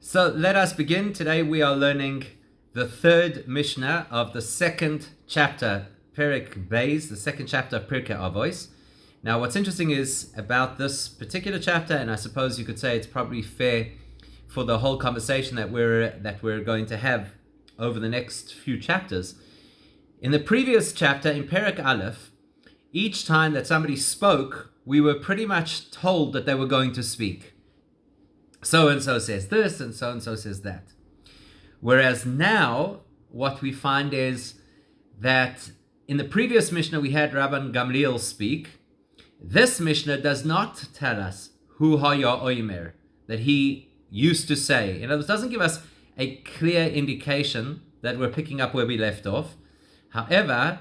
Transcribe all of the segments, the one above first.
So let us begin. Today we are learning the third Mishnah of the second chapter, Pirkei Avos, the second chapter of Pirkei Avos. Now what's interesting is about this particular chapter, and I suppose you could say it's probably fair for the whole conversation that we're going to have over the next few chapters. In the previous chapter, in Perek Aleph, each time that somebody spoke, we were pretty much told that they were going to speak. So-and-so says this, and so-and-so says that. Whereas now, what we find is that in the previous Mishnah, we had Rabban Gamliel speak. This Mishnah does not tell us Hu Haya Oimer, that he used to say. In other words, it doesn't give us a clear indication that we're picking up where we left off. However,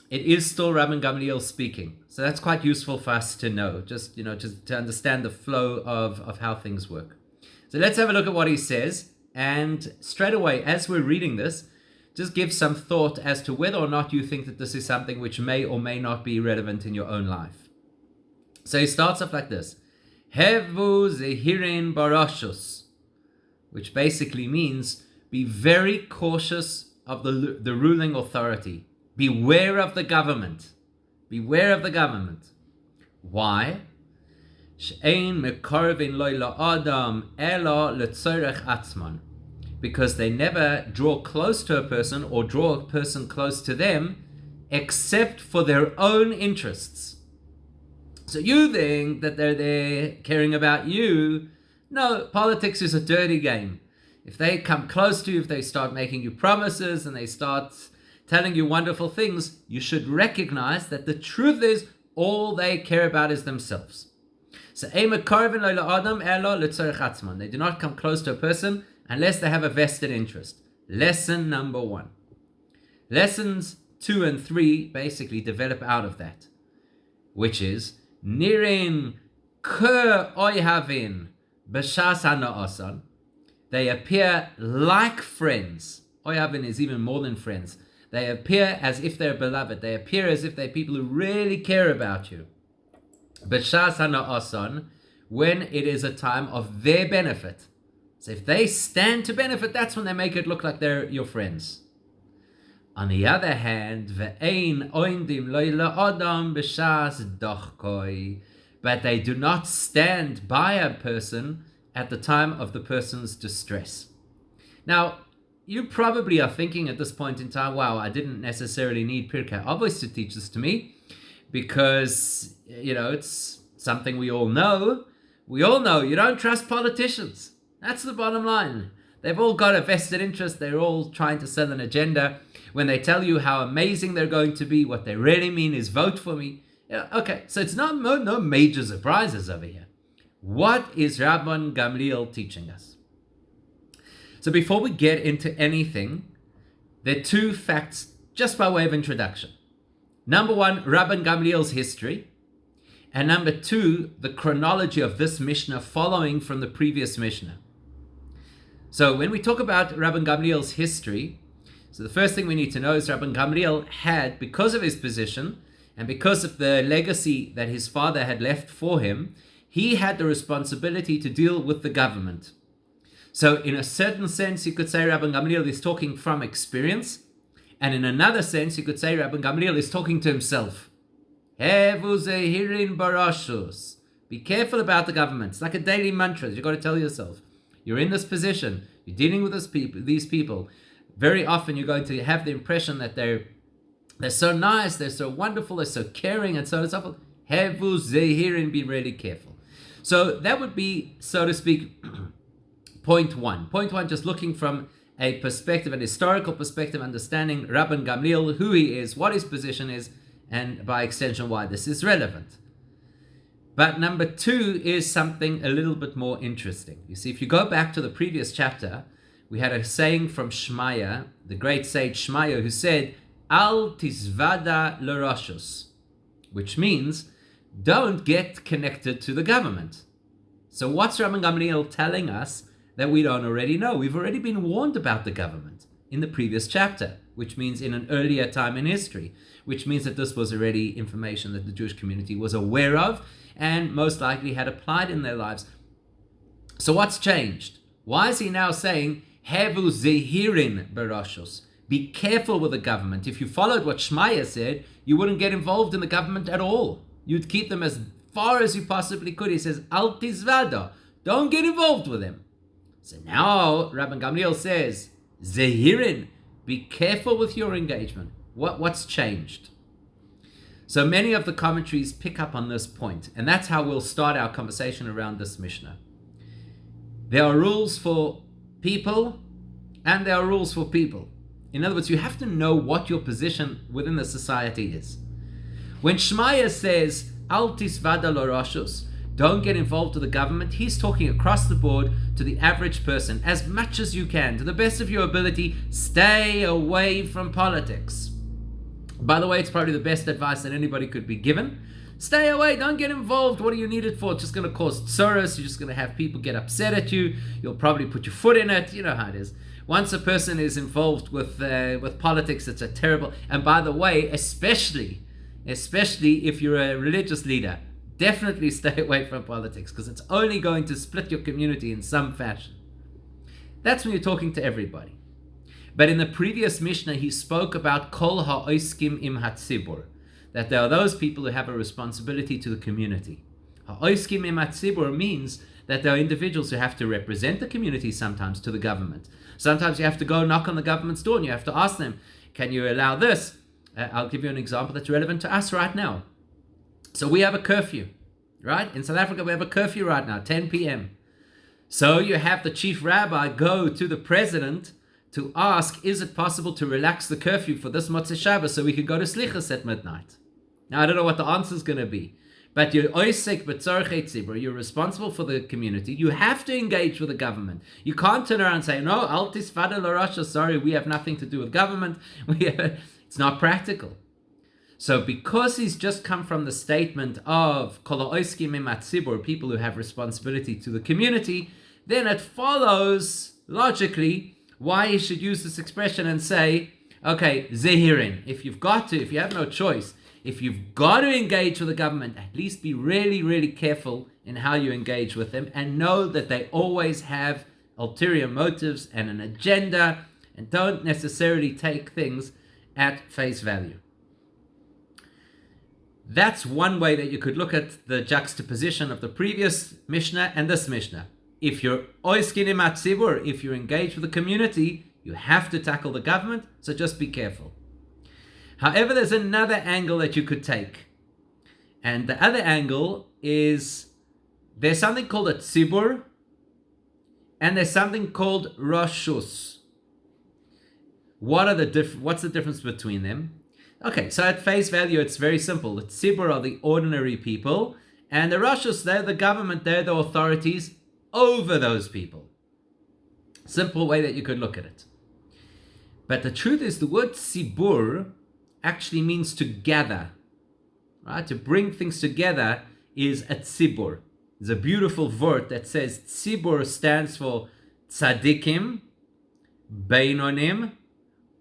it is still Rabban Gamliel speaking. So that's quite useful for us to know, just to understand the flow of how things work. So let's have a look at what he says. And straight away, as we're reading this, just give some thought as to whether or not you think that this is something which may or may not be relevant in your own life. So he starts off like this. Hevu zehirin barashus, which basically means be very cautious of the ruling authority. Beware of the government. Beware of the government. Why? Because they never draw close to a person or draw a person close to them except for their own interests. So you think that they're there caring about you. No, politics is a dirty game. If they come close to you, if they start making you promises and they start telling you wonderful things, you should recognize that the truth is all they care about is themselves. So they do not come close to a person unless they have a vested interest. Lesson number 1. Lessons 2 and 3 basically develop out of that, which is Nirin Ke Oyhavin B'Shas HaNa'asan. They appear like friends. Oyhavin is even more than friends. They appear as if they're beloved. They appear as if they're people who really care about you. B'Shas HaNa'asan, when it is a time of their benefit. So if they stand to benefit, that's when they make it look like they're your friends. On the other hand, Ve'ein oindim lo la'adam b'shas dochkoi, but they do not stand by a person at the time of the person's distress. Now, you probably are thinking at this point in time, wow, I didn't necessarily need Pirkei Avos to teach this to me, because, it's something we all know. We all know you don't trust politicians. That's the bottom line. They've all got a vested interest. They're all trying to sell an agenda. When they tell you how amazing they're going to be, what they really mean is vote for me. Okay, so it's no major surprises over here. What is Rabban Gamliel teaching us? So before we get into anything, there are 2 facts just by way of introduction. Number 1, Rabban Gamliel's history. And number 2, the chronology of this Mishnah following from the previous Mishnah. So when we talk about Rabban Gamliel's history, so the first thing we need to know is Rabban Gamliel had, because of his position and because of the legacy that his father had left for him, he had the responsibility to deal with the government. So in a certain sense, you could say Rabban Gamliel is talking from experience. And in another sense, you could say Rabban Gamliel is talking to himself. Hevu zehirin barashus. Be careful about the government. It's like a daily mantra. You've got to tell yourself. You're in this position. You're dealing with these people. Very often you're going to have the impression that they're so nice, they're so wonderful, they're so caring, and so on and so forth. Hevu zehirin, be really careful. So that would be, so to speak, point 1. Point 1, just looking from a perspective, an historical perspective, understanding Rabban Gamliel, who he is, what his position is, and by extension, why this is relevant. But number 2 is something a little bit more interesting. You see, if you go back to the previous chapter, we had a saying from Shmaya, the great sage Shmaya, who said, Al tizvada l'rashus, which means, don't get connected to the government. So what's Rabban Gamliel telling us that we don't already know? We've already been warned about the government in the previous chapter, which means in an earlier time in history, which means that this was already information that the Jewish community was aware of and most likely had applied in their lives. So what's changed? Why is he now saying, Hevu zehirin barashos? Be careful with the government. If you followed what Shmaya said, you wouldn't get involved in the government at all. You'd keep them as far as you possibly could. He says, Al tizvada. Don't get involved with them. So now Rabbi Gamliel says, zehirin. Be careful with your engagement. What's changed? So many of the commentaries pick up on this point, and that's how we'll start our conversation around this Mishnah. There are rules for people, and there are rules for people. In other words, you have to know what your position within the society is. When Shmaya says, Al tisvada lorashos, don't get involved with the government, he's talking across the board to the average person. As much as you can, to the best of your ability, stay away from politics. By the way, it's probably the best advice that anybody could be given. Stay away, don't get involved. What do you need it for? It's just going to cause tsuris. You're just going to have people get upset at you. You'll probably put your foot in it. You know how it is. Once a person is involved with politics, it's a terrible... And by the way, especially if you're a religious leader, definitely stay away from politics, because it's only going to split your community in some fashion. That's when you're talking to everybody. But in the previous Mishnah, he spoke about kol ha'oiskim im hatzibur, that there are those people who have a responsibility to the community. Ha'oiskim im hatzibur means that there are individuals who have to represent the community sometimes to the government. Sometimes you have to go knock on the government's door and you have to ask them, can you allow this? I'll give you an example that's relevant to us right now. So we have a curfew, right? In South Africa, we have a curfew right now, 10 p.m. So you have the chief rabbi go to the president to ask, is it possible to relax the curfew for this Motzei Shabbos so we could go to Slichas at midnight? Now, I don't know what the answer is going to be, but you're oisek b'tzorchei tzibur, you're responsible for the community. You have to engage with the government. You can't turn around and say, no, al tisvada l'rasha, sorry, we have nothing to do with government. It's not practical. So because he's just come from the statement of kol ha'oiskim im hatzibur, people who have responsibility to the community, then it follows, logically, why he should use this expression and say, okay, zehirin, if you have no choice, if you've got to engage with the government, at least be really, really careful in how you engage with them, and know that they always have ulterior motives and an agenda, and don't necessarily take things at face value. That's one way that you could look at the juxtaposition of the previous Mishnah and this Mishnah. If you're oiskin im hatzibur, if you're engaged with the community, you have to tackle the government, so just be careful. However, there's another angle that you could take. And the other angle is, there's something called a tzibur, and there's something called rashus. What's the difference between them? Okay, so at face value, it's very simple. The tzibur are the ordinary people, and the rashus, they're the government, they're the authorities over those people. Simple way that you could look at it. But the truth is, the word tzibur actually means to gather, right? To bring things together is a tzibur. There's a beautiful word that says tzibur stands for tzadikim, beinonim,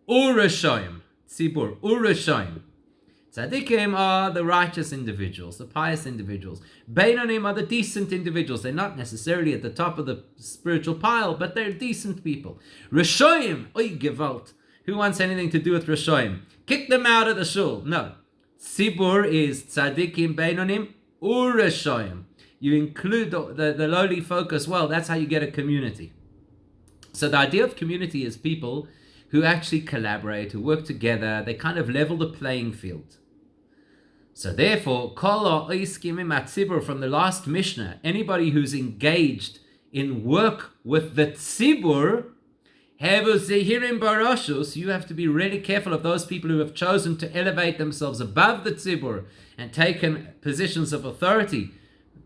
urashoim. Tzibur, urashoim. Tzadikim are the righteous individuals, the pious individuals. Beinonim are the decent individuals. They're not necessarily at the top of the spiritual pile, but they're decent people. Rishoim, oy gewalt. Who wants anything to do with Rishoim? Kick them out of the shul. No. Tzibur is tzadikim, beinonim, urashoim. You include the lowly folk as well. That's how you get a community. So the idea of community is people who actually collaborate, who work together. They kind of level the playing field. So therefore, kol ha'oiskim im hatzibur from the last Mishnah, anybody who's engaged in work with the tzibur, hevu zehirim barashus, you have to be really careful of those people who have chosen to elevate themselves above the tzibur and taken positions of authority.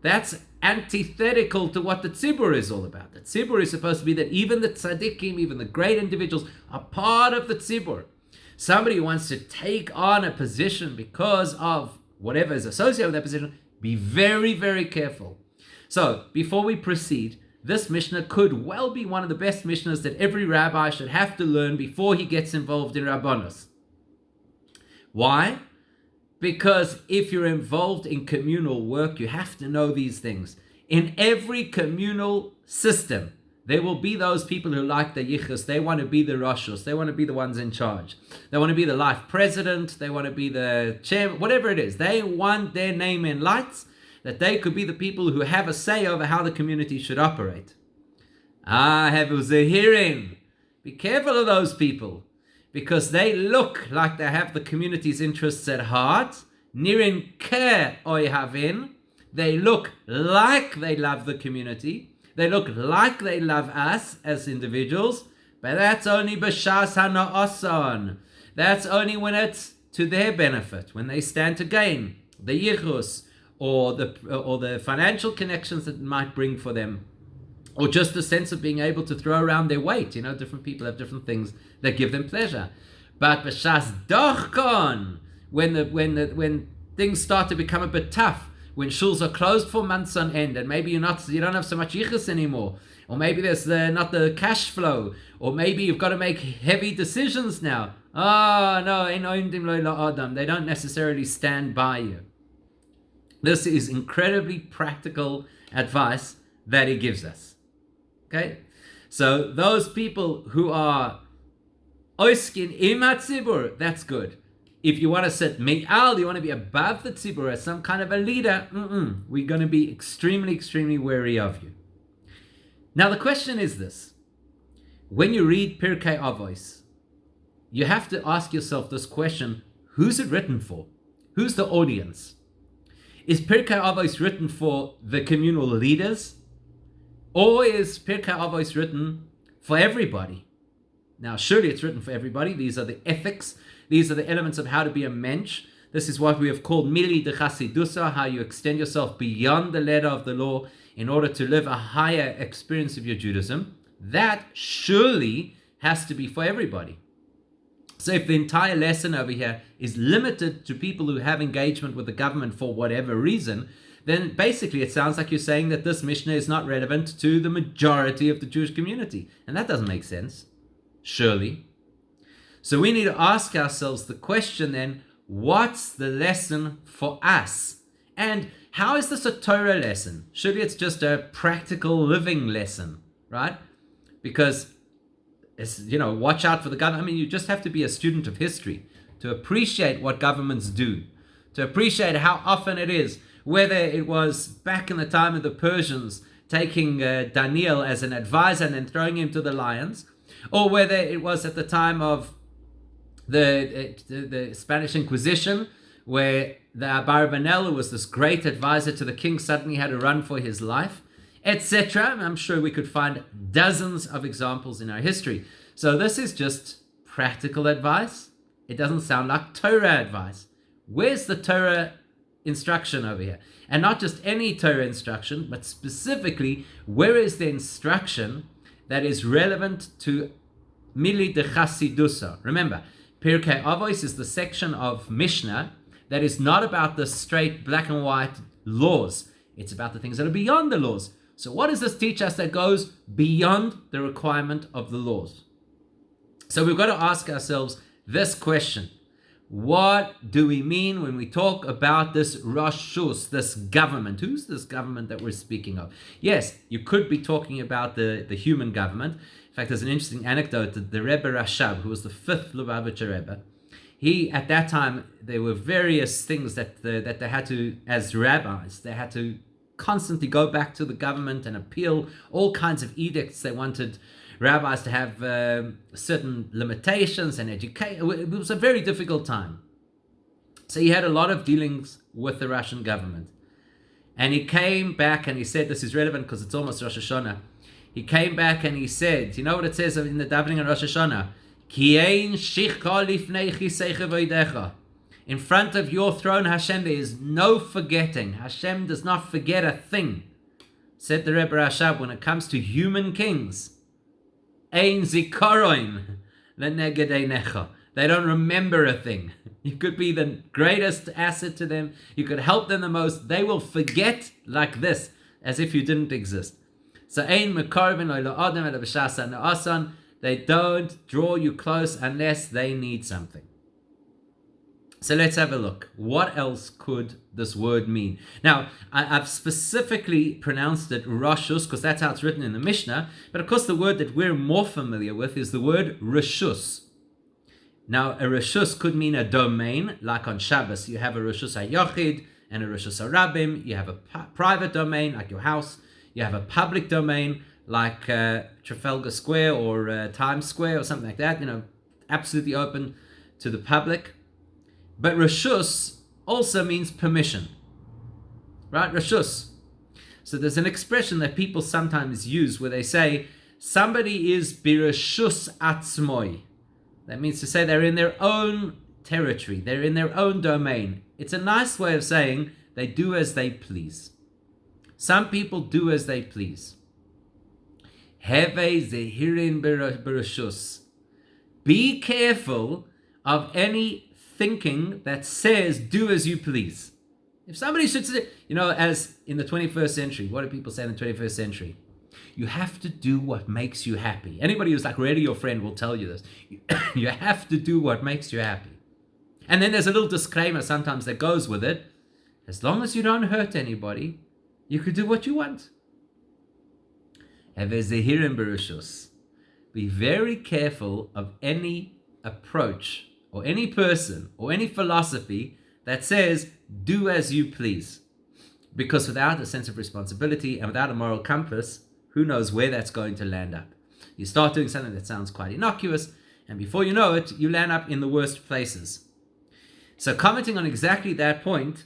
That's antithetical to what the tzibur is all about. The tzibur is supposed to be that even the tzaddikim, even the great individuals, are part of the tzibur. Somebody who wants to take on a position because of whatever is associated with that position, be very, very careful. So, before we proceed, this Mishnah could well be one of the best Mishnahs that every rabbi should have to learn before he gets involved in Rabbanos. Why? Because if you're involved in communal work, you have to know these things. In every communal system, There will be those people who like the yichus. They want to be the roshos. They want to be the ones in charge. They want to be the life president. They want to be the chairman, whatever it is. They want their name in lights, that they could be the people who have a say over how the community should operate. Have hearing. Be careful of those people, because they look like they have the community's interests at heart. Nirin ke oihavin. They look like they love the community. They look like they love us as individuals, but that's only b'shas hana'ason. That's only when it's to their benefit, when they stand to gain the yichus or the financial connections that it might bring for them, or just the sense of being able to throw around their weight. Different people have different things that give them pleasure. But b'shas dochkon, when things start to become a bit tough, when shuls are closed for months on end, and maybe you don't have so much yichus anymore, or maybe there's not the cash flow, or maybe you've got to make heavy decisions now. No, they don't necessarily stand by you. This is incredibly practical advice that he gives us. Okay, so those people who are oiskin im hatzibur, that's good. If you want to sit me'al, you want to be above the tzibur as some kind of a leader, we're going to be extremely, extremely wary of you. Now the question is this. When you read Pirkei Avos, you have to ask yourself this question: who's it written for? Who's the audience? Is Pirkei Avos written for the communal leaders? Or is Pirkei Avos written for everybody? Now surely it's written for everybody. These are the ethics. These are the elements of how to be a mensch. This is what we have called mili de chasidusa, how you extend yourself beyond the letter of the law in order to live a higher experience of your Judaism. That surely has to be for everybody. So if the entire lesson over here is limited to people who have engagement with the government for whatever reason, then basically it sounds like you're saying that this Mishnah is not relevant to the majority of the Jewish community. And that doesn't make sense, surely. So we need to ask ourselves the question then, what's the lesson for us? And how is this a Torah lesson? Surely it's just a practical living lesson, right? Because, watch out for the government. You just have to be a student of history to appreciate what governments do, to appreciate how often it is, whether it was back in the time of the Persians taking Daniel as an advisor and then throwing him to the lions, or whether it was at the time of the Spanish Inquisition, where the Abarbanel, who was this great advisor to the king, suddenly had to run for his life, etc. I'm sure we could find dozens of examples in our history. So this is just practical advice. It doesn't sound like Torah advice. Where's the Torah instruction over here? And not just any Torah instruction, but specifically, where is the instruction that is relevant to Mili de Chasidusa? Remember, Pirkei Avos is the section of Mishnah that is not about the straight black and white laws. It's about the things that are beyond the laws. So what does this teach us that goes beyond the requirement of the laws? So we've got to ask ourselves this question. What do we mean when we talk about this Rashus, this government? Who's this government that we're speaking of? Yes, you could be talking about the human government. In fact, there's an interesting anecdote that the Rebbe Rashab, who was the fifth Lubavitcher Rebbe, he, at that time, there were various things that they had to, as rabbis, they had to constantly go back to the government and appeal all kinds of edicts. They wanted rabbis to have certain limitations and education. It was a very difficult time. So he had a lot of dealings with the Russian government. And he came back and he said, this is relevant because it's almost Rosh Hashanah. He came back and he said, you know what it says in the davening on Rosh Hashanah? Ki ein shichka lifnei chiseicha v'odecha. In front of your throne, Hashem, there is no forgetting. Hashem does not forget a thing. Said the Rebbe Rashab, when it comes to human kings, ein zikaroin leneged einecha. They don't remember a thing. You could be the greatest asset to them. You could help them the most. They will forget like this, as if you didn't exist. So ein mekarvin lo adam ela b'shasa na'asan. They don't draw you close unless they need something. So let's have a look. What else could this word mean? Now, I've specifically pronounced it Rashus because that's how it's written in the Mishnah. But of course, the word that we're more familiar with is the word Reshus. Now, a Reshus could mean a domain, like on Shabbos, you have a Reshus HaYochid and a Reshus HaRabim. You have a private domain, like your house. You have a public domain, like Trafalgar Square or Times Square or something like that, absolutely open to the public. But Reshus also means permission, right? Reshus. So there's an expression that people sometimes use where they say, somebody is bireshus atzmoi. That means to say they're in their own territory, they're in their own domain. It's a nice way of saying they do as they please. Some people do as they please. Heve zehirin bireshus. Be careful of any thinking that says do as you please. If somebody should say, as in the 21st century, what do people say in the 21st century? You have to do what makes you happy. Anybody who's like really your friend will tell you this. You have to do what makes you happy. And then there's a little disclaimer sometimes that goes with it. As long as you don't hurt anybody, you could do what you want. Be very careful of any approach or any person or any philosophy that says, do as you please. Because without a sense of responsibility and without a moral compass, who knows where that's going to land up. You start doing something that sounds quite innocuous, and before you know it, you land up in the worst places. So commenting on exactly that point,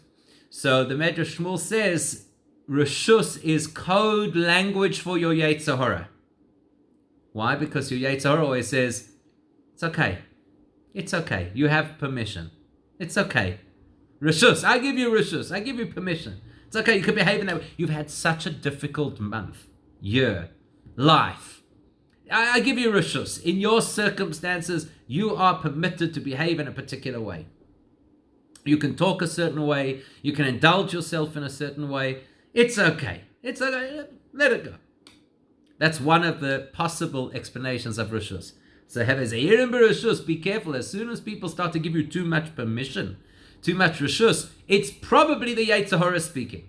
so the Medrash Shmuel says, Reshus is code language for your Yetzer Hara. Why? Because your Yetzer Hara always says, it's okay. It's okay. You have permission. It's okay. Reshus. I give you Reshus. I give you permission. It's okay. You can behave in that way. You've had such a difficult month, year, life. I give you Reshus. In your circumstances, you are permitted to behave in a particular way. You can talk a certain way. You can indulge yourself in a certain way. It's okay. It's okay. Let it go. That's one of the possible explanations of Reshus. So have a Zehirim B'Reshus, be careful. As soon as people start to give you too much permission, too much Reshus, it's probably the Yetzer Hara speaking.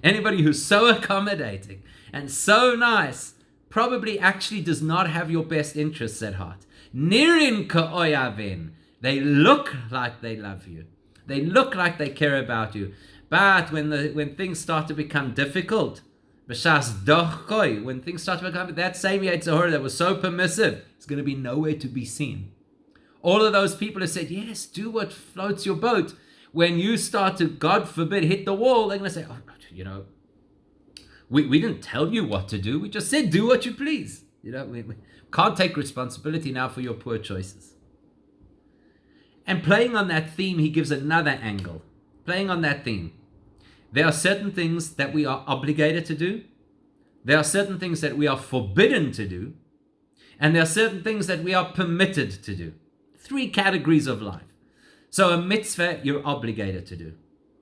Anybody who's so accommodating and so nice probably actually does not have your best interests at heart. Nirin ka'oyavin. They look like they love you. They look like they care about you. But when things start to become difficult, when things start to become, that same Yetzer Hara that was so permissive, it's going to be nowhere to be seen. All of those people who said, yes, do what floats your boat. When you start to, God forbid, hit the wall, they're going to say, we didn't tell you what to do. We just said, do what you please. We can't take responsibility now for your poor choices. And playing on that theme, he gives another angle. Playing on that theme. There are certain things that we are obligated to do. There are certain things that we are forbidden to do. And there are certain things that we are permitted to do. 3 categories of life. So a mitzvah, you're obligated to do.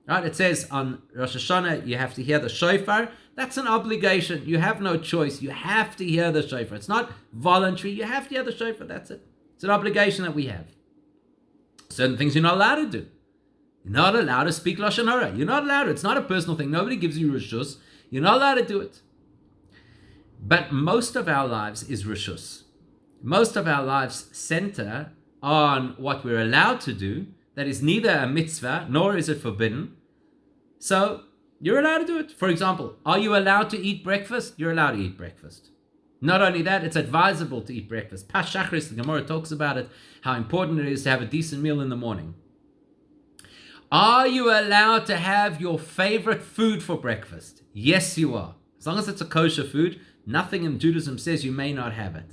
Right? It says on Rosh Hashanah, you have to hear the shofar. That's an obligation. You have no choice. You have to hear the shofar. It's not voluntary. You have to hear the shofar. That's it. It's an obligation that we have. Certain things you're not allowed to do. You're not allowed to speak Lashon Hara. You're not allowed to. It's not a personal thing. Nobody gives you Reshus. You're not allowed to do it. But most of our lives is Reshus. Most of our lives center on what we're allowed to do. That is neither a mitzvah, nor is it forbidden. So, you're allowed to do it. For example, are you allowed to eat breakfast? You're allowed to eat breakfast. Not only that, it's advisable to eat breakfast. Pas Shachris, the Gemara talks about it, how important it is to have a decent meal in the morning. Are you allowed to have your favorite food for breakfast? Yes, you are. As long as it's a kosher food, nothing in Judaism says you may not have it.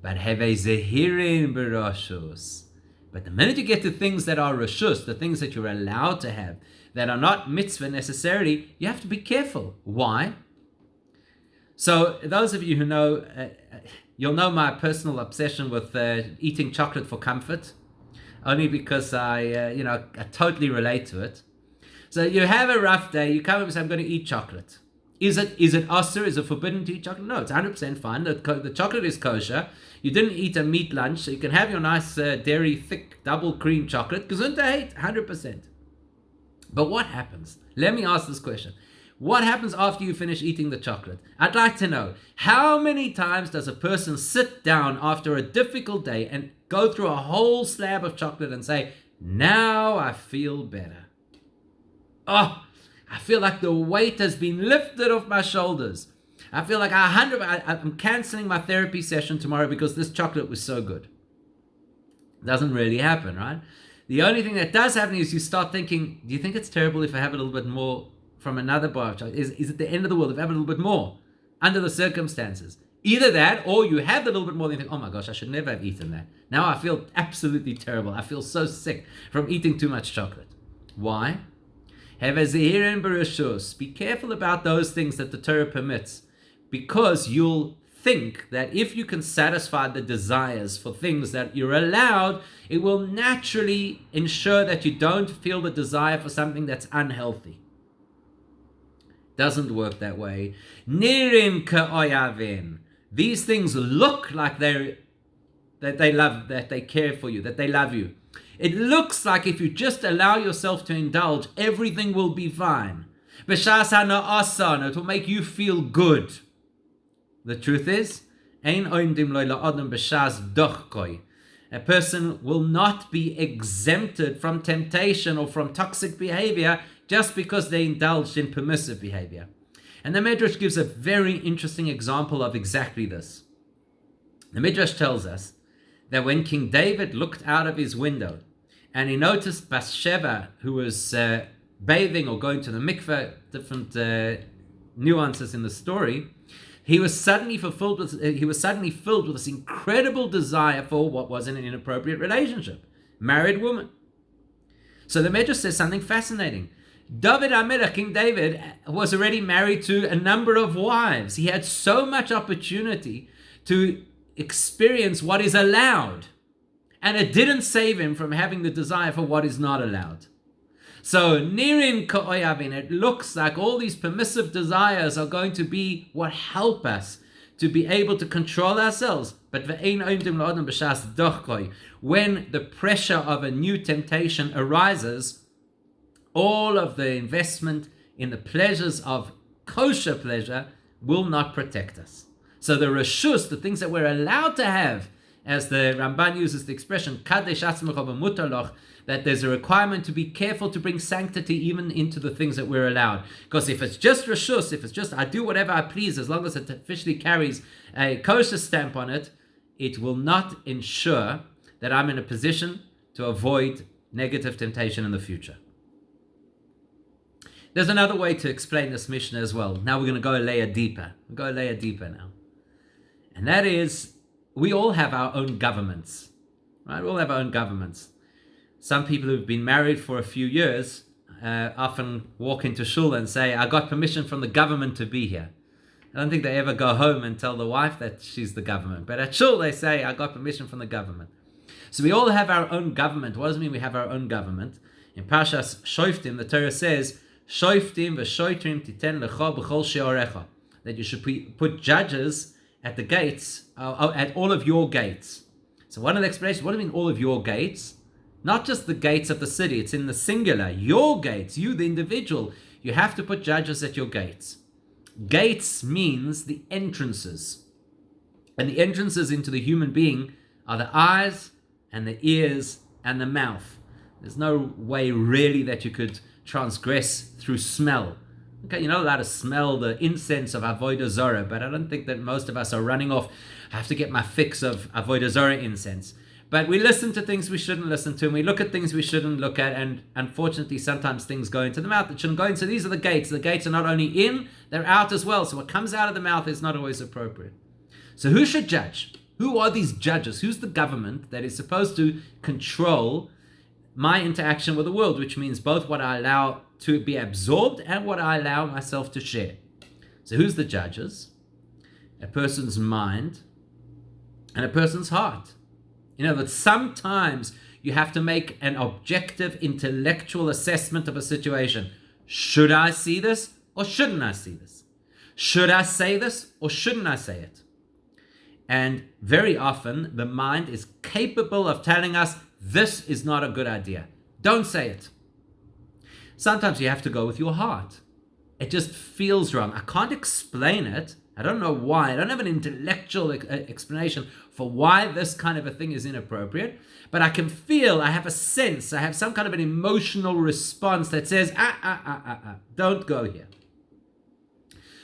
But have a zehirin b'rashus. But the minute you get to things that are reshus, the things that you're allowed to have, that are not mitzvah necessarily, you have to be careful. Why? So those of you who know, you'll know my personal obsession with eating chocolate for comfort, only because I totally relate to it. So you have a rough day, you come up and say, I'm going to eat chocolate. Is it asur? Is it forbidden to eat chocolate? No, it's 100% fine. The chocolate is kosher. You didn't eat a meat lunch, so you can have your nice dairy thick double cream chocolate. Gesundheit, 100%. But what happens? Let me ask this question. What happens after you finish eating the chocolate? I'd like to know, how many times does a person sit down after a difficult day and go through a whole slab of chocolate and say, now I feel better? Oh, I feel like the weight has been lifted off my shoulders. I feel like I'm canceling my therapy session tomorrow because this chocolate was so good. Doesn't really happen, right? The only thing that does happen is you start thinking, do you think it's terrible if I have a little bit more from another bar of chocolate? Is it the end of the world if I have a little bit more under the circumstances? Either that, or you have a little bit more and you think, oh my gosh, I should never have eaten that. Now I feel absolutely terrible. I feel so sick from eating too much chocolate. Why? Be careful about those things that the Torah permits, because you'll think that if you can satisfy the desires for things that you're allowed, it will naturally ensure that you don't feel the desire for something that's unhealthy. Doesn't work that way. Nirim ka'oyavin. These things look like that they love, that they care for you, that they love you. It looks like if you just allow yourself to indulge, everything will be fine. B'shas ha'na'asan, it will make you feel good. The truth is, ein oimdim lo la'adam b'shas dochkoi. A person will not be exempted from temptation or from toxic behavior just because they indulged in permissive behavior. And the Midrash gives a very interesting example of exactly this. The Midrash tells us that when King David looked out of his window and he noticed Bathsheba, who was bathing or going to the mikveh, different nuances in the story, he was suddenly filled with this incredible desire for what was an inappropriate relationship, married woman. So the Midrash says something fascinating. David HaMelech, King David, was already married to a number of wives. He had so much opportunity to experience what is allowed, and it didn't save him from having the desire for what is not allowed. So, nirin ka'oyavin, it looks like all these permissive desires are going to be what help us to be able to control ourselves. But when the pressure of a new temptation arises, all of the investment in the pleasures of kosher pleasure will not protect us. So the reshus, the things that we're allowed to have, as the Ramban uses the expression, kadesh atzmecha b'mutar, that there's a requirement to be careful to bring sanctity even into the things that we're allowed. Because if it's just reshus, if it's just I do whatever I please, as long as it officially carries a kosher stamp on it, it will not ensure that I'm in a position to avoid negative temptation in the future. There's another way to explain this Mishnah as well. Now we're going to go a layer deeper. We'll go a layer deeper now. And that is, we all have our own governments. Right? We all have our own governments. Some people who've been married for a few years often walk into shul and say, I got permission from the government to be here. I don't think they ever go home and tell the wife that she's the government. But at shul they say, I got permission from the government. So we all have our own government. What does it mean we have our own government? In Parshas Shoftim, the Torah says, Shoftim v'shoitrim titen lecha b'chol she'orecha. That you should put judges at the gates, at all of your gates. So one of the explanations, what do you mean all of your gates? Not just the gates of the city, it's in the singular. Your gates, you the individual, you have to put judges at your gates. Gates means the entrances. And the entrances into the human being are the eyes and the ears and the mouth. There's no way really that you could transgress through smell. Okay, you're not allowed to smell the incense of Avodah Zarah, but I don't think that most of us are running off, I have to get my fix of Avodah Zarah incense. But we listen to things we shouldn't listen to, and we look at things we shouldn't look at, and unfortunately sometimes things go into the mouth that shouldn't go in. So these are the gates. The gates are not only in, they're out as well. So what comes out of the mouth is not always appropriate. So who should judge? Who are these judges? Who's the government that is supposed to control my interaction with the world, which means both what I allow to be absorbed and what I allow myself to share? So who's the judges? A person's mind and a person's heart. You know, that sometimes you have to make an objective intellectual assessment of a situation. Should I see this or shouldn't I see this? Should I say this or shouldn't I say it? And very often the mind is capable of telling us this is not a good idea. Don't say it. Sometimes you have to go with your heart. It just feels wrong. I can't explain it. I don't know why. I don't have an intellectual explanation for why this kind of a thing is inappropriate. But I can feel, I have a sense, I have some kind of an emotional response that says, don't go here.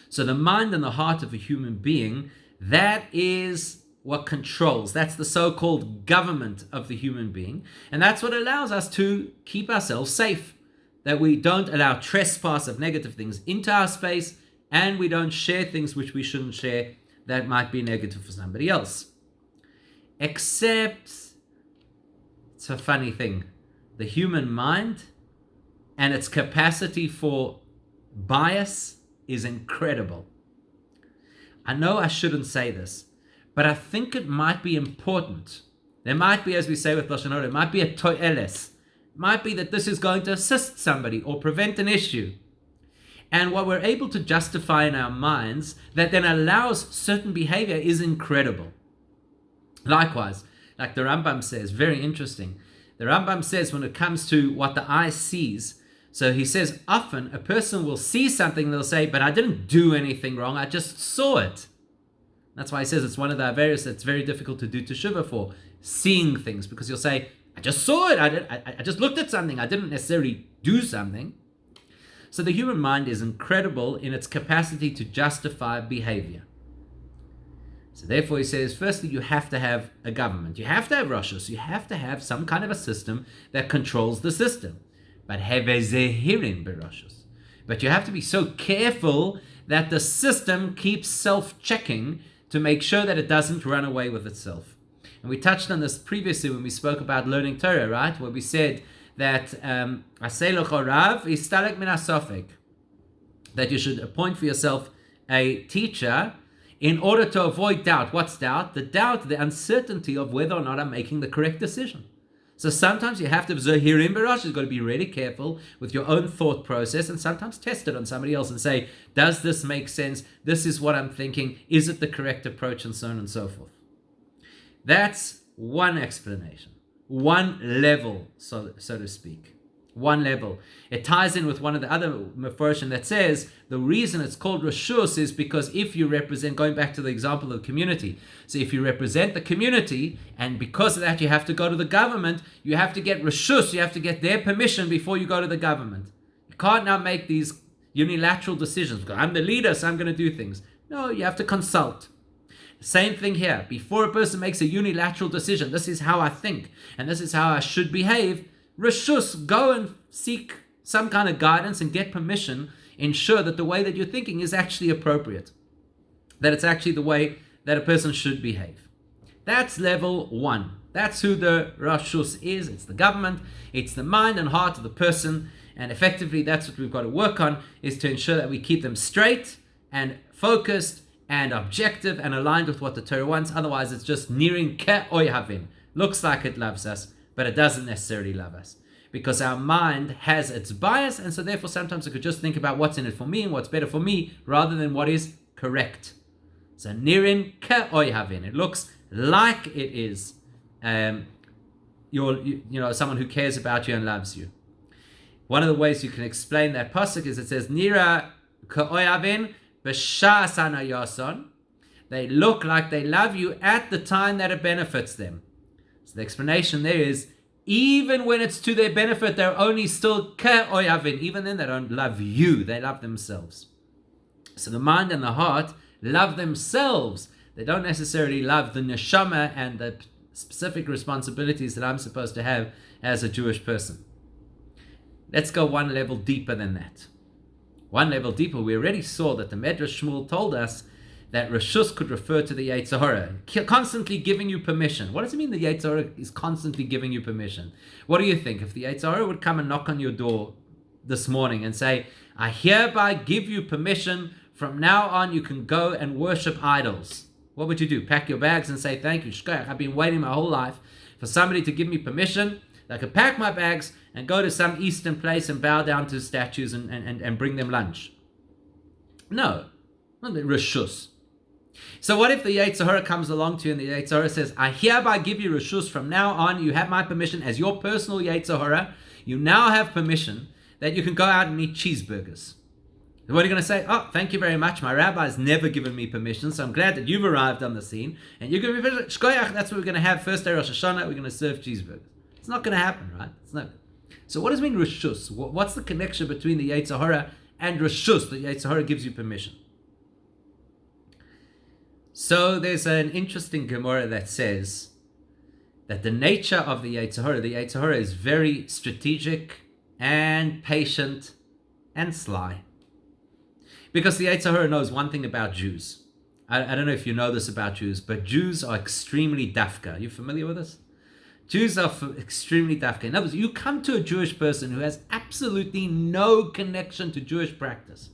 So the mind and the heart of a human being, that is what controls. That's the so-called government of the human being. And that's what allows us to keep ourselves safe. That we don't allow trespass of negative things into our space, and we don't share things which we shouldn't share that might be negative for somebody else. Except, it's a funny thing, the human mind and its capacity for bias is incredible. I know I shouldn't say this, but I think it might be important. There might be, as we say with Lashon Hara, it might be a to'eles. It might be that this is going to assist somebody or prevent an issue. And what we're able to justify in our minds that then allows certain behavior is incredible. Likewise, like the Rambam says, very interesting. The Rambam says when it comes to what the eye sees, so he says often a person will see something, they'll say, but I didn't do anything wrong, I just saw it. That's why he says it's one of the Averos that's very difficult to do teshuvah for, seeing things, because you'll say, I just saw it, I just looked at something, I didn't necessarily do something. So the human mind is incredible in its capacity to justify behavior. So therefore he says, firstly, you have to have a government. You have to have Roshos. You have to have some kind of a system that controls the system. But hevezehirin beroshos. But you have to be so careful that the system keeps self-checking to make sure that it doesn't run away with itself. And we touched on this previously when we spoke about learning Torah, right? Where we said that that you should appoint for yourself a teacher in order to avoid doubt. What's doubt? The uncertainty of whether or not I'm making the correct decision. So sometimes you have to zohirim barash. You've got to be really careful with your own thought process and sometimes test it on somebody else and say, does this make sense? This is what I'm thinking. Is it the correct approach? And so on and so forth. That's one explanation. One level, so to speak. One level. It ties in with one of the other Meforshim that says the reason it's called Rashus is because if you represent, going back to the example of the community, so if you represent the community and because of that you have to go to the government, you have to get Rashus, you have to get their permission before you go to the government. You can't now make these unilateral decisions because I'm the leader, so I'm going to do things. No, you have to consult. Same thing here. Before a person makes a unilateral decision, this is how I think and this is how I should behave, Rashus, go and seek some kind of guidance and get permission. Ensure that the way that you're thinking is actually appropriate. That it's actually the way that a person should behave. That's level one. That's who the Rashus is. It's the government. It's the mind and heart of the person. And effectively, that's what we've got to work on, is to ensure that we keep them straight and focused and objective and aligned with what the Torah wants. Otherwise, it's just nirin ke'oyhavin. Looks like it loves us, but it doesn't necessarily love us. Because our mind has its bias, and so therefore sometimes it could just think about what's in it for me and what's better for me, rather than what is correct. So nirin ke'oyhavin. It looks like it is someone who cares about you and loves you. One of the ways you can explain that pasuk is it says nira ke'oyhavin. They look like they love you at the time that it benefits them. So the explanation there is, even when it's to their benefit, they're only still ke'oyavin. Even then they don't love you, they love themselves. So the mind and the heart love themselves. They don't necessarily love the neshama and the specific responsibilities that I'm supposed to have as a Jewish person. Let's go one level deeper than that. One level deeper, we already saw that the Medrash Shmuel told us that Rashus could refer to the Yetzer Hara, constantly giving you permission. What does it mean the Yetzer Hara is constantly giving you permission? What do you think? If the Yetzer Hara would come and knock on your door this morning and say, I hereby give you permission, from now on you can go and worship idols. What would you do? Pack your bags and say, thank you, Shkoyach, I've been waiting my whole life for somebody to give me permission. I could pack my bags and go to some eastern place and bow down to statues and bring them lunch. No, Reshus. So what if the Yetzer Hara comes along to you and the Yetzer Hara says, I hereby give you Reshus, from now on you have my permission as your personal Yetzer Hara. You now have permission that you can go out and eat cheeseburgers. What are you going to say? Oh, thank you very much. My rabbi's never given me permission, so I'm glad that you've arrived on the scene. And you're going to be shkoyach. That's what we're going to have first day Rosh Hashanah. We're going to serve cheeseburgers. It's not going to happen, right? It's not. So what does it mean Reshus? What's the connection between the Yetzer Hara and Reshus? The Yetzer Hara gives you permission. So there's an interesting Gemara that says that the nature of the Yetzer Hara is very strategic and patient and sly. Because the Yetzer Hara knows one thing about Jews. I don't know if you know this about Jews, but Jews are extremely dafka. Are you familiar with this? Jews are extremely dafka. In other words, you come to a Jewish person who has absolutely no connection to Jewish practice.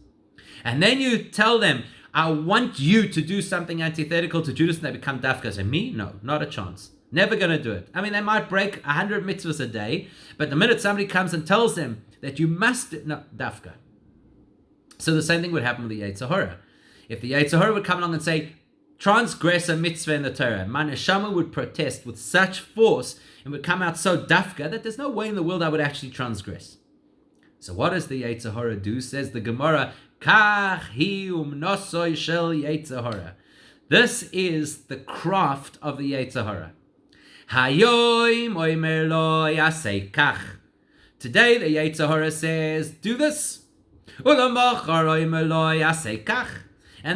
And then you tell them, I want you to do something antithetical to Judaism, they become dafka. Say, me? No, not a chance. Never going to do it. I mean, they might break 100 mitzvahs a day, but the minute somebody comes and tells them that you must, no, dafka. So the same thing would happen with the Yetzer Hara. If the Yetzer Hara would come along and say, transgress a mitzvah in the Torah, my neshama would protest with such force and would come out so dafka that there's no way in the world I would actually transgress. So what does the Yetzer Hara do? Says the Gemara, Kach hi umnosoi shel Yetzer Hara. This is the craft of the Yetzer Hara. Hayoim oimer lo yasei kach. Today the Yetzer Hara says, do this. And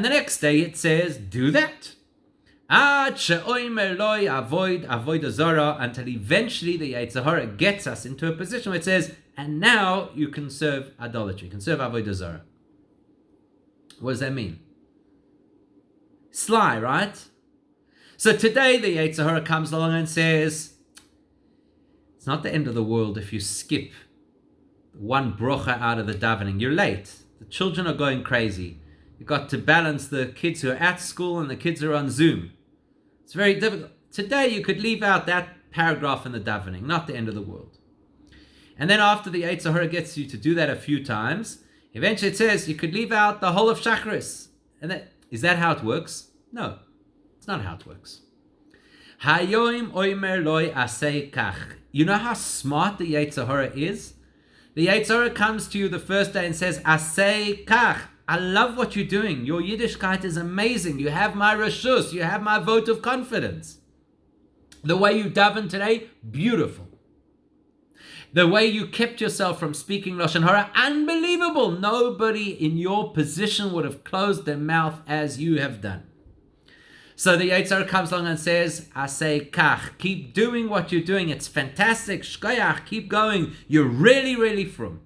the next day it says, do that. Until eventually the Yetzer Hara gets us into a position where it says, and now you can serve idolatry, you can serve avodah zarah. What does that mean? Sly, right? So today the Yetzer Hara comes along and says, it's not the end of the world if you skip one brocha out of the davening. You're late. The children are going crazy. You've got to balance the kids who are at school and the kids who are on Zoom. It's very difficult. Today you could leave out that paragraph in the davening. Not the end of the world. And then after the Yetzer Hara gets you to do that a few times, eventually it says you could leave out the whole of Shacharis. And is that how it works? No. It's not how it works. Hayoim oimer loy asei kach. You know how smart the Yetzer Hara is? The Yetzer Hara comes to you the first day and says, Asei kach, I love what you're doing. Your Yiddishkeit is amazing. You have my reshus. You have my vote of confidence. The way you daven today, beautiful. The way you kept yourself from speaking Lashon Hara, unbelievable. Nobody in your position would have closed their mouth as you have done. So the Yetzer Hara comes along and says, Asei kach, keep doing what you're doing. It's fantastic. Shkoyach, keep going. You're really, really frum.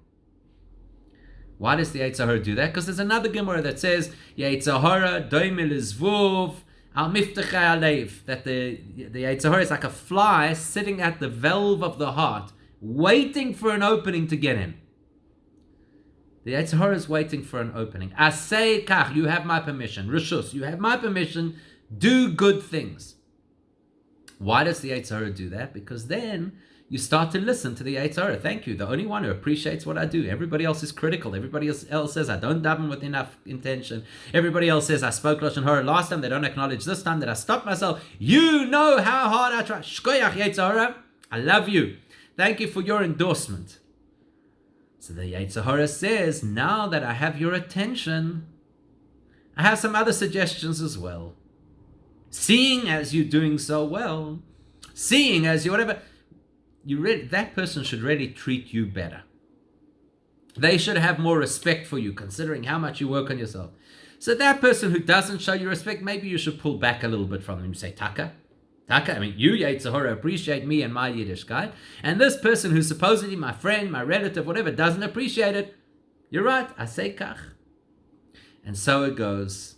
Why does the Yetzer Hara do that? Because there's another Gemara that says, Yetzer Hara doimel izvuv al miftachei alev. That the Yetzer Hara is like a fly sitting at the valve of the heart, waiting for an opening to get in. The Yetzer Hara is waiting for an opening. Asei kach, you have my permission. Reshus, you have my permission. Do good things. Why does the Yetzer Hara do that? Because then you start to listen to the Yetzer Hara. Thank you. The only one who appreciates what I do. Everybody else is critical. Everybody else says I don't daven with enough intention. Everybody else says I spoke Lashon Hara last time. They don't acknowledge this time that I stopped myself. You know how hard I try. Shkoyach Yetzer Hara. I love you. Thank you for your endorsement. So the Yetzer Hara says, now that I have your attention, I have some other suggestions as well. Seeing as you're doing so well, seeing as you whatever, that person should really treat you better. They should have more respect for you, considering how much you work on yourself. So that person who doesn't show you respect, maybe you should pull back a little bit from them. You say, Taka, I mean, you Yetzer Hara appreciate me and my Yiddishkeit, and this person who's supposedly my friend, my relative, whatever, doesn't appreciate it. You're right, asei kach. And so it goes.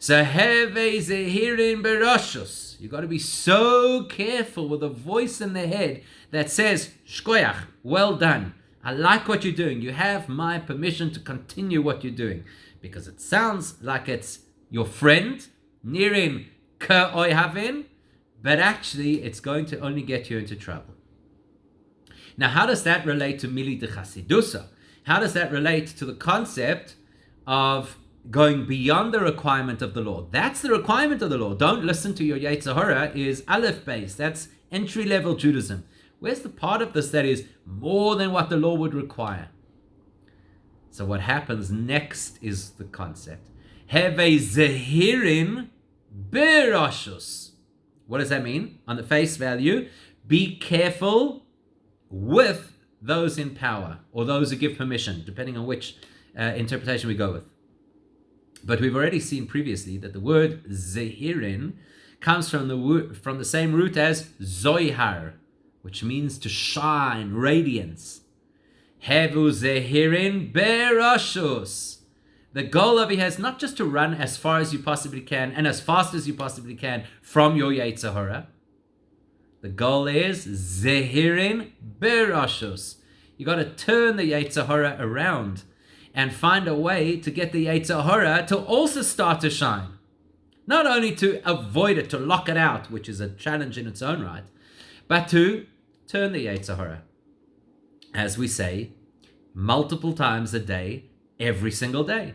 So heve zehirin beroshus. You got to be so careful with a voice in the head that says, Shkoyach, well done. I like what you're doing. You have my permission to continue what you're doing. Because it sounds like it's your friend, nirim ka'oyhavin, but actually it's going to only get you into trouble. Now, how does that relate to mili de chasidusa? How does that relate to the concept of going beyond the requirement of the law. That's the requirement of the law. Don't listen to your Yetzer Hara is Aleph base. That's entry-level Judaism. Where's the part of this that is more than what the law would require? So what happens next is the concept. Heve zehirin berashus. What does that mean? On the face value, be careful with those in power, or those who give permission, depending on which interpretation we go with. But we've already seen previously that the word zehirin comes from the same root as zoihar, which means to shine, radiance. Hevu zehirin berashus. The goal of it is not just to run as far as you possibly can and as fast as you possibly can from your Yetzer Hara. The goal is zehirin berashus. You got to turn the Yetzer Hara around and find a way to get the Yetzer Hara to also start to shine. Not only to avoid it, to lock it out, which is a challenge in its own right, but to turn the Yetzer Hara. As we say, multiple times a day, every single day.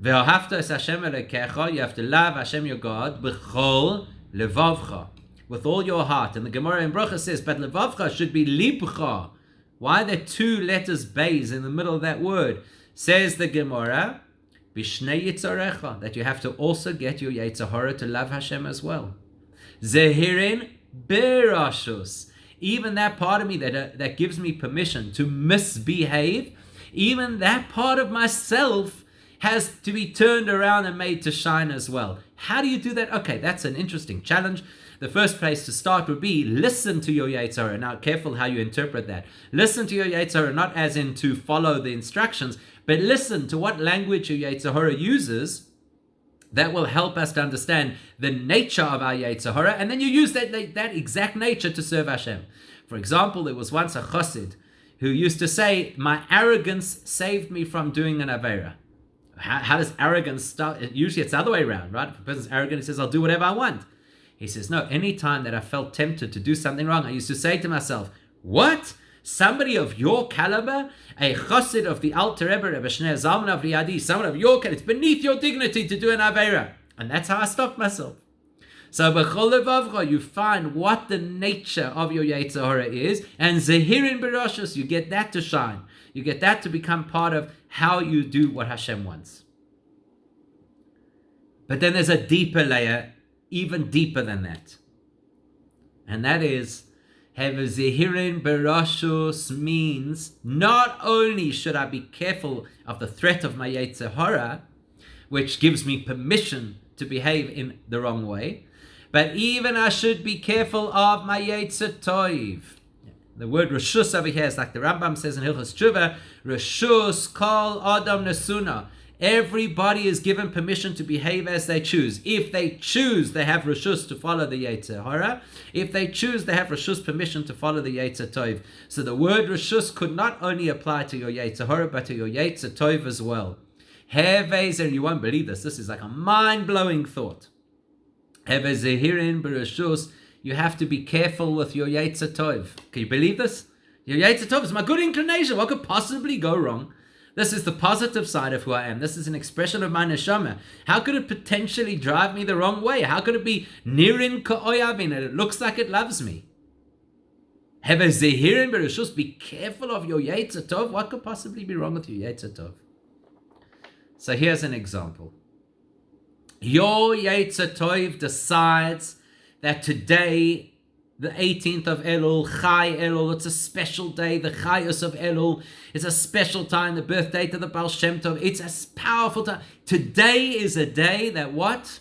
You have to love Hashem your God b'chol levavcha, with all your heart. And the Gemara in Bracha says, but levavcha should be libcha. Why are there two letters bays in the middle of that word? Says the Gemara, Bishnei Yitzarecha, that you have to also get your Yetzer Hara to love Hashem as well. Zehirin berashus. Even that part of me that gives me permission to misbehave, even that part of myself has to be turned around and made to shine as well. How do you do that? Okay, that's an interesting challenge. The first place to start would be listen to your Yetzer Hara. Now, careful how you interpret that. Listen to your Yetzer Hara, not as in to follow the instructions, but listen to what language your Yetzer Hara uses. That will help us to understand the nature of our Yetzer Hara, and then you use that exact nature to serve Hashem. For example, there was once a chassid who used to say, my arrogance saved me from doing an Aveira. How does arrogance start? Usually it's the other way around, right? If a person's arrogant, he says, I'll do whatever I want. He says, no, anytime that I felt tempted to do something wrong, I used to say to myself, what? Somebody of your caliber, a chassid of the Alter Rebbe, Rebbe Shneur Zalman of Liadi, someone of your caliber, it's beneath your dignity to do an Aveira. And that's how I stopped myself. So, b'chol levavcha, you find what the nature of your Yetzer Hara is, and zehirin berashus, you get that to shine. You get that to become part of how you do what Hashem wants. But then there's a deeper layer, even deeper than that. And that is, have a zehirin berashus means not only should I be careful of the threat of my Yetzer Hara, which gives me permission to behave in the wrong way, but even I should be careful of my Yetzer Tov. The word reshus over here is like the Rambam says in Hilchos Tshuva, reshus kol adam nesuna. Everybody is given permission to behave as they choose. If they choose, they have reshus to follow the Yetzer Hara. If they choose, they have reshus permission to follow the Yetzer Tov. So the word reshus could not only apply to your Yetzer Hara, but to your Yetzer Tov as well. Hevezer, you won't believe this. This is like a mind-blowing thought. Hevezehirin bereshus. You have to be careful with your Yetzer Tov. Can you believe this? Your Yetzer Tov is my good inclination. What could possibly go wrong? This is the positive side of who I am. This is an expression of my neshama. How could it potentially drive me the wrong way? How could it be nirin ka'oyavin, and it looks like it loves me? Have a zehirin bereshus. Be careful of your Yetzer Tov. What could possibly be wrong with your Yetzer Tov? So here's an example. Your Yetzer Tov decides that today, the 18th of Elul, Chai Elul, it's a special day. The Chayos of Elul is a special time, the birthday to the Baal Shem Tov. It's a powerful time. Today is a day that what?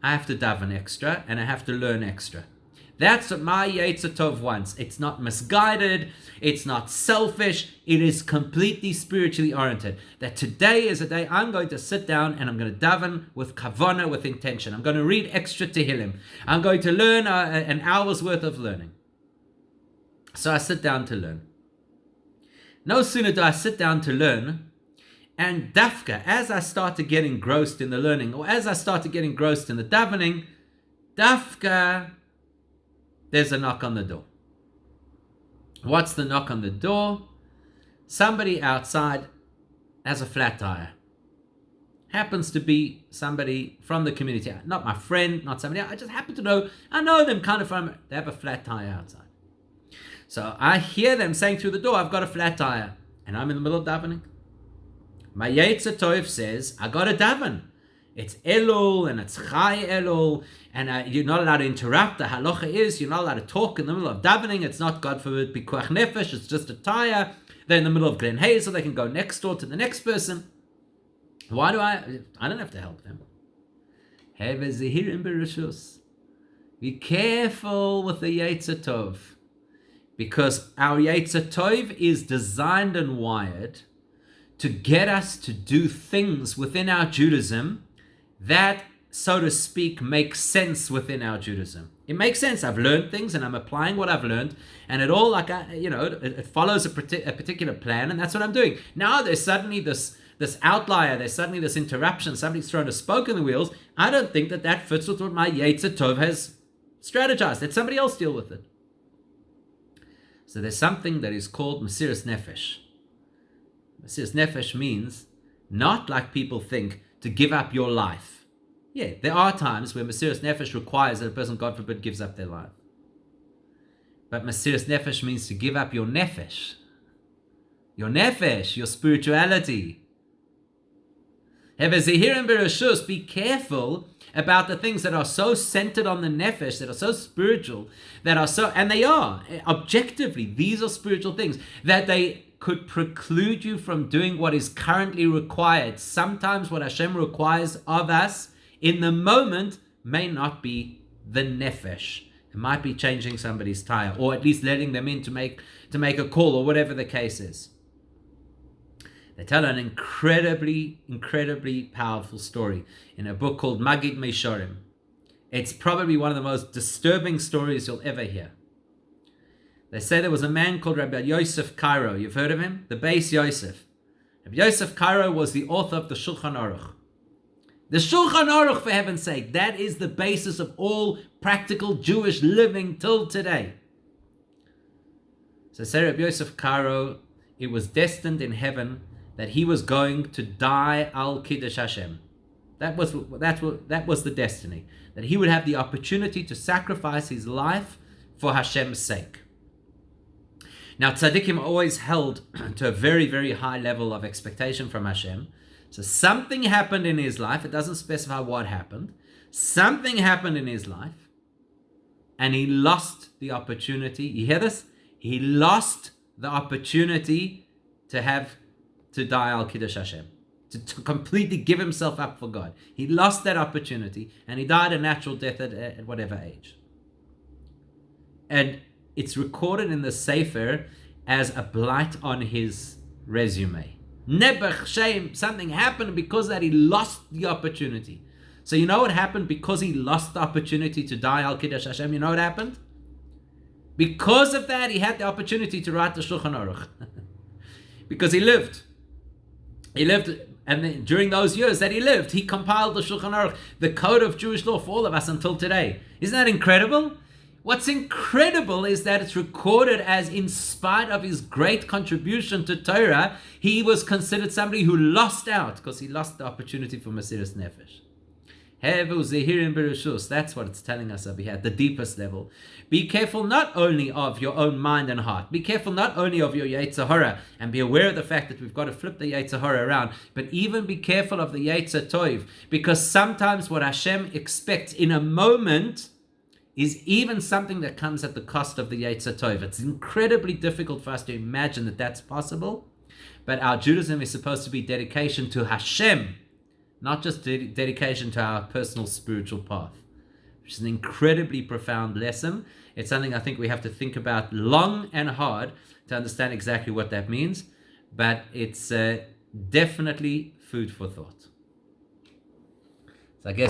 I have to daven extra and I have to learn extra. That's what my Yetzer Tov wants. It's not misguided. It's not selfish. It is completely spiritually oriented. That today is a day I'm going to sit down and I'm going to daven with kavanah, with intention. I'm going to read extra Tehillim. I'm going to learn an hour's worth of learning. So I sit down to learn. No sooner do I sit down to learn, and dafka, as I start to get engrossed in the learning, or as I start to get engrossed in the davening, dafka, there's a knock on the door. What's the knock on the door? Somebody outside has a flat tire. happens to be somebody from the community, not my friend, not somebody else. I just happen to know, I know them kind of from, they have a flat tire outside. So I hear them saying through the door, I've got a flat tire, and I'm in the middle of davening. My Yetzer Tov says, I got to daven. It's Elul and it's Chai Elul, and you're not allowed to interrupt. The halacha is you're not allowed to talk in the middle of davening. It's not, God forbid, Pikuach Nefesh. It's just a tire. They're in the middle of Glen Hazel. They can go next door to the next person. Why do I don't have to help them. Be careful with the Yetzer Tov, because our Yetzer Tov is designed and wired to get us to do things within our Judaism that, so to speak, make sense within our Judaism. It makes sense. I've learned things and I'm applying what I've learned, and it all it follows a particular plan, and that's what I'm doing. Now there's suddenly this outlier, there's suddenly this interruption, somebody's thrown a spoke in the wheels. I don't think that fits with what my Yetzer Tov has strategized. Let somebody else deal with it. So there's something that is called Mesiras Nefesh. Mesiras Nefesh means not like people think to give up your life. Yeah, there are times where Mesiras Nefesh requires that a person, God forbid, gives up their life. But Mesiras Nefesh means to give up your nefesh. Your nefesh, your spirituality. Be careful about the things that are so centered on the nefesh, that are so spiritual, that are so, and they are, objectively, these are spiritual things, that they could preclude you from doing what is currently required. Sometimes what Hashem requires of us in the moment may not be the nefesh. It might be changing somebody's tire, or at least letting them in to make a call, or whatever the case is. They tell an incredibly, incredibly powerful story in a book called Magid Meishorim. It's probably one of the most disturbing stories you'll ever hear. They say there was a man called Rabbi Yosef Karo. You've heard of him? The Beis Yosef. Rabbi Yosef Karo was the author of the Shulchan Aruch. The Shulchan Aruch, for heaven's sake, that is the basis of all practical Jewish living till today. So say Rabbi Yosef Karo, it was destined in heaven that he was going to die al Kiddush Hashem. That was the destiny. That he would have the opportunity to sacrifice his life for Hashem's sake. Now, tzaddikim are always held to a very, very high level of expectation from Hashem. So something happened in his life. It doesn't specify what happened. Something happened in his life, and he lost the opportunity. You hear this? He lost the opportunity to die al Kiddush Hashem, to completely give himself up for God. He lost that opportunity, and he died a natural death at whatever age. And it's recorded in the Sefer as a blight on his resume. Nebuch, shame, something happened because that he lost the opportunity. So you know what happened because he lost the opportunity to die al Kiddush Hashem? You know what happened? Because of that, he had the opportunity to write the Shulchan Aruch. Because he lived. He lived, and then during those years that he lived, he compiled the Shulchan Aruch, the code of Jewish law for all of us until today. Isn't that incredible? What's incredible is that it's recorded as, in spite of his great contribution to Torah, he was considered somebody who lost out because he lost the opportunity for Mesiras Nefesh. That's what it's telling us over here at the deepest level. Be careful not only of your own mind and heart. Be careful not only of your Yetzer Hara, and be aware of the fact that we've got to flip the Yetzer Hara around, but even be careful of the Yetzer Tov, because sometimes what Hashem expects in a moment is even something that comes at the cost of the Yetzer Tov. It's incredibly difficult for us to imagine that that's possible, but our Judaism is supposed to be dedication to Hashem, not just dedication to our personal spiritual path, which is an incredibly profound lesson. It's something I think we have to think about long and hard to understand exactly what that means, but it's definitely food for thought. So I guess